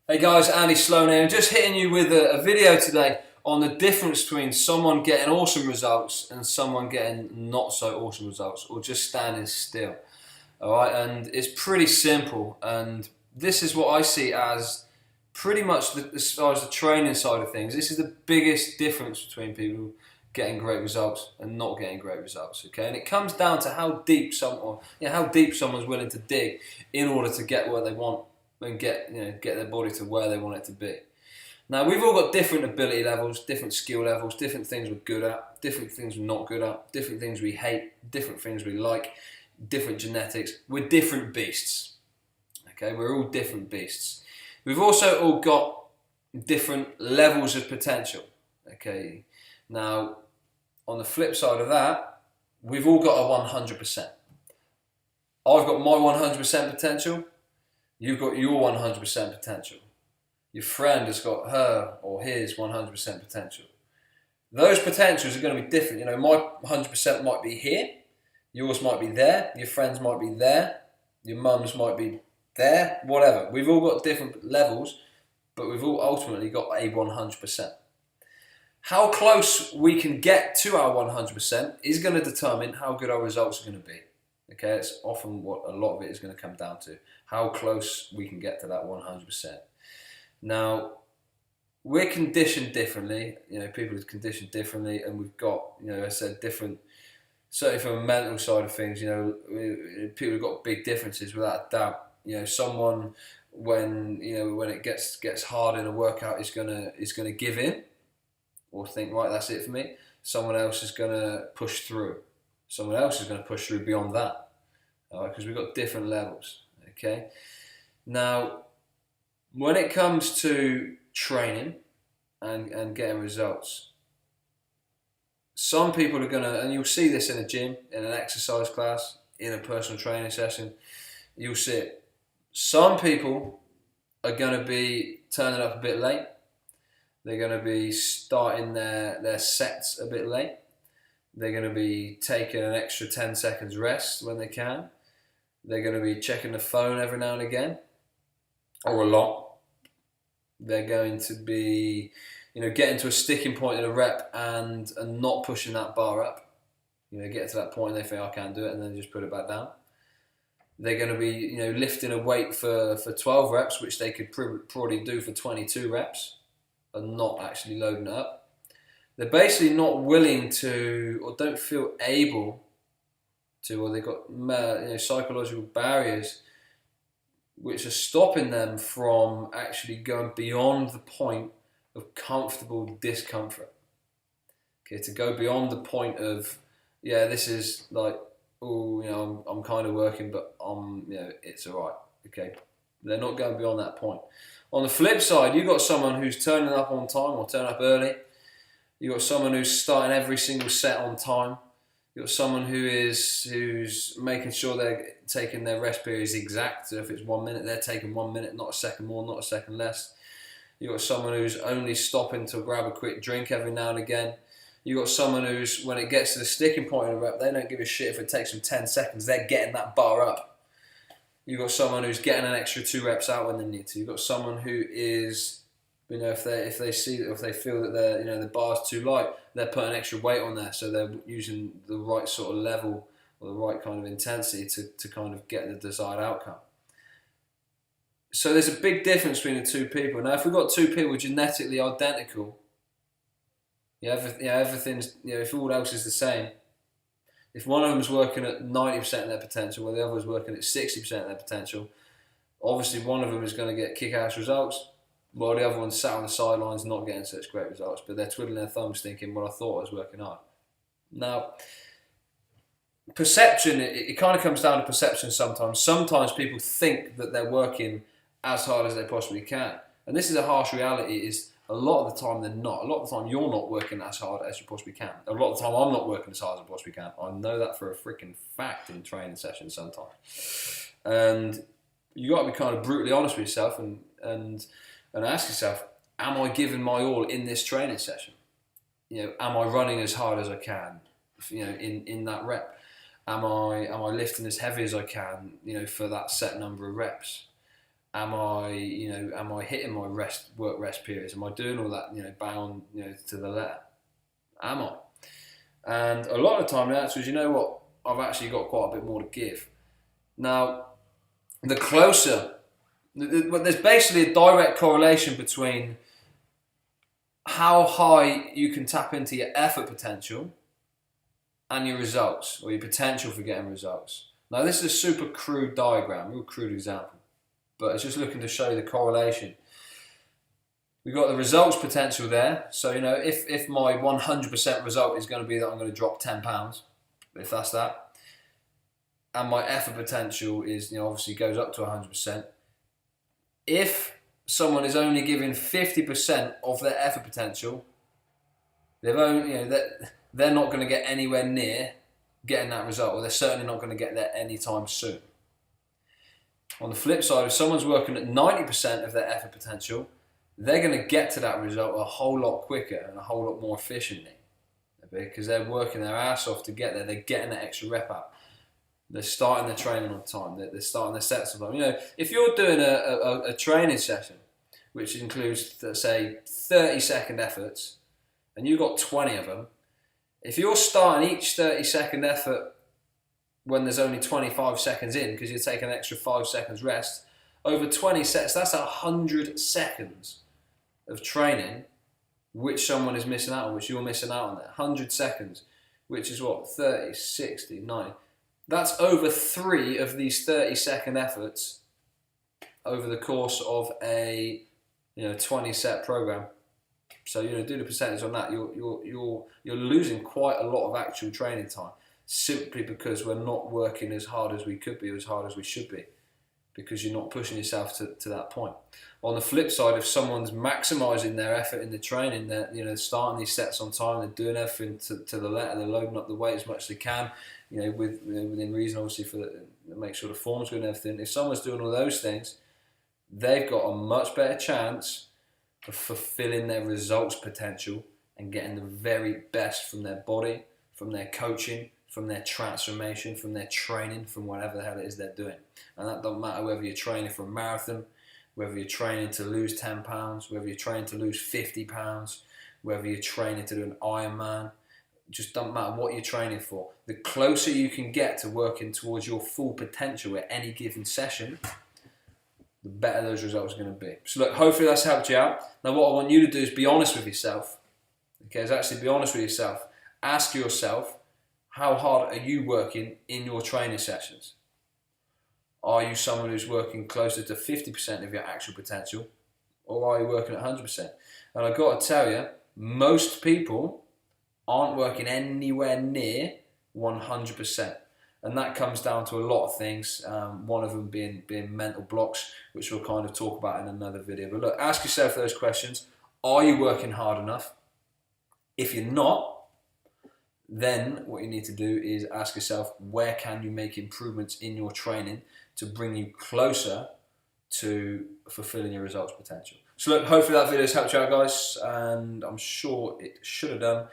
Hey guys, Andy Sloan here. I'm just hitting you with a video today on the difference between someone getting awesome results and someone getting not so awesome results, or just standing still. Alright, and it's pretty simple, and this is what I see as pretty much as far as the training side of things. This is the biggest difference between people getting great results and not getting great results. Okay, and it comes down to how deep how deep someone's willing to dig in order to get where they want and get their body to where they want it to be. Now we've all got different ability levels, different skill levels, different things we're good at, different things we're not good at, different things we hate, different things we like, different genetics. We're different beasts. Okay, we're all different beasts. We've also all got different levels of potential. Okay, now on the flip side of that, we've all got a 100%. I've got my 100% potential. You've got your 100% potential. Your friend has got her or his 100% potential. Those potentials are going to be different. You know, my 100% might be here, yours might be there, your friends might be there, your mum's might be there, whatever. We've all got different levels, but we've all ultimately got a 100%. How close we can get to our 100% is going to determine how good our results are going to be. Okay, it's often what a lot of it is going to come down to. How close we can get to that 100%. Now, we're conditioned differently. You know, people are conditioned differently, and we've got, I said, different. Certainly from a mental side of things, people have got big differences without a doubt. Someone when it gets hard in a workout is gonna give in, or think, right, that's it for me. Someone else is gonna push through. Someone else is gonna push through beyond that. All right, because we've got different levels. Okay. Now, when it comes to training and getting results, some people are gonna, and you'll see this in a gym, in an exercise class, in a personal training session, you'll see it. Some people are gonna be turning up a bit late. They're gonna be starting their sets a bit late. They're gonna be taking an extra 10 seconds rest when they can. They're going to be checking the phone every now and again, or a lot. They're going to be, getting to a sticking point in a rep and not pushing that bar up. Get to that point and they think, I can't do it, and then just put it back down. They're going to be, lifting a weight for 12 reps, which they could probably do for 22 reps, and not actually loading it up. They're basically not willing to, or don't feel able to, or they've got psychological barriers which are stopping them from actually going beyond the point of comfortable discomfort. Okay, to go beyond the point of, this is like, I'm kind of working, but it's all right. Okay, they're not going beyond that point. On the flip side, you've got someone who's turning up on time or turning up early. You've got someone who's starting every single set on time. You've got someone who's making sure they're taking their rest periods exact. So if it's 1 minute, they're taking 1 minute, not a second more, not a second less. You've got someone who's only stopping to grab a quick drink every now and again. You've got someone who's, when it gets to the sticking point in a rep, they don't give a shit if it takes them 10 seconds. They're getting that bar up. You've got someone who's getting an extra 2 reps out when they need to. You've got someone who is, if they feel that the bar's too light, they're putting extra weight on there, so they're using the right sort of level or the right kind of intensity to kind of get the desired outcome. So there's a big difference between the two people. Now, if we've got two people genetically identical, everything's, if all else is the same, if one of them's working at 90% of their potential, while the other is working at 60% of their potential, obviously one of them is going to get kick-ass results, while the other one's sat on the sidelines not getting such great results, but they're twiddling their thumbs thinking, well, I thought I was working hard. Now, perception, it kind of comes down to perception sometimes. Sometimes people think that they're working as hard as they possibly can. And this is a harsh reality, is a lot of the time they're not. A lot of the time you're not working as hard as you possibly can. A lot of the time I'm not working as hard as I possibly can. I know that for a freaking fact in training sessions sometimes. And you got to be kind of brutally honest with yourself and ask yourself, am I giving my all in this training session? Am I running as hard as I can, in that rep? Am I lifting as heavy as I can, for that set number of reps? am I hitting my work rest periods? Am I doing all that, bang on, to the letter? Am I? And a lot of the time the answer is, you know what, I've actually got quite a bit more to give. Now, there's basically a direct correlation between how high you can tap into your effort potential and your results, or your potential for getting results. Now, this is a super crude diagram, real crude example, but it's just looking to show you the correlation. We've got the results potential there. So, if my 100% result is going to be that I'm going to drop 10 pounds, if that's that, and my effort potential is, obviously goes up to 100%. If someone is only giving 50% of their effort potential, they're not going to get anywhere near getting that result, or they're certainly not going to get there anytime soon. On the flip side, if someone's working at 90% of their effort potential, they're going to get to that result a whole lot quicker and a whole lot more efficiently, because they're working their ass off to get there. They're getting that extra rep out. They're starting their training on time. They're starting their sets on time. If you're doing a training session, which includes, let's say, 30-second efforts, and you've got 20 of them, if you're starting each 30-second effort when there's only 25 seconds in, because you're taking an extra 5 seconds rest, over 20 sets, that's 100 seconds of training which someone is missing out on, which you're missing out on there. 100 seconds, which is what? 30, 60, 90. That's over 3 of these 30-second efforts over the course of a 20-set program. So do the percentage on that. You're losing quite a lot of actual training time, simply because we're not working as hard as we could be, as hard as we should be, because you're not pushing yourself to that point. On the flip side, if someone's maximising their effort in the training, they're starting these sets on time, they're doing everything to the letter, they're loading up the weight as much as they can, within reason, obviously, to make sure the form's good and everything. If someone's doing all those things, they've got a much better chance of fulfilling their results potential and getting the very best from their body, from their coaching, from their transformation, from their training, from whatever the hell it is they're doing. And that don't matter whether you're training for a marathon, whether you're training to lose 10 pounds, whether you're training to lose 50 pounds, whether you're training to do an Ironman. It just doesn't matter what you're training for. The closer you can get to working towards your full potential at any given session, the better those results are going to be. So look, hopefully that's helped you out. Now what I want you to do is be honest with yourself. Okay, is actually be honest with yourself. Ask yourself, how hard are you working in your training sessions? Are you someone who's working closer to 50% of your actual potential, or are you working at 100%? And I've got to tell you, most people aren't working anywhere near 100%. And that comes down to a lot of things, one of them being mental blocks, which we'll kind of talk about in another video. But look, ask yourself those questions. Are you working hard enough? If you're not, then what you need to do is ask yourself, where can you make improvements in your training to bring you closer to fulfilling your results potential? So look, hopefully that video has helped you out, guys, and I'm sure it should have done.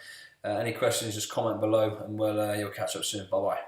Any questions, just comment below, and you'll catch up soon. Bye-bye.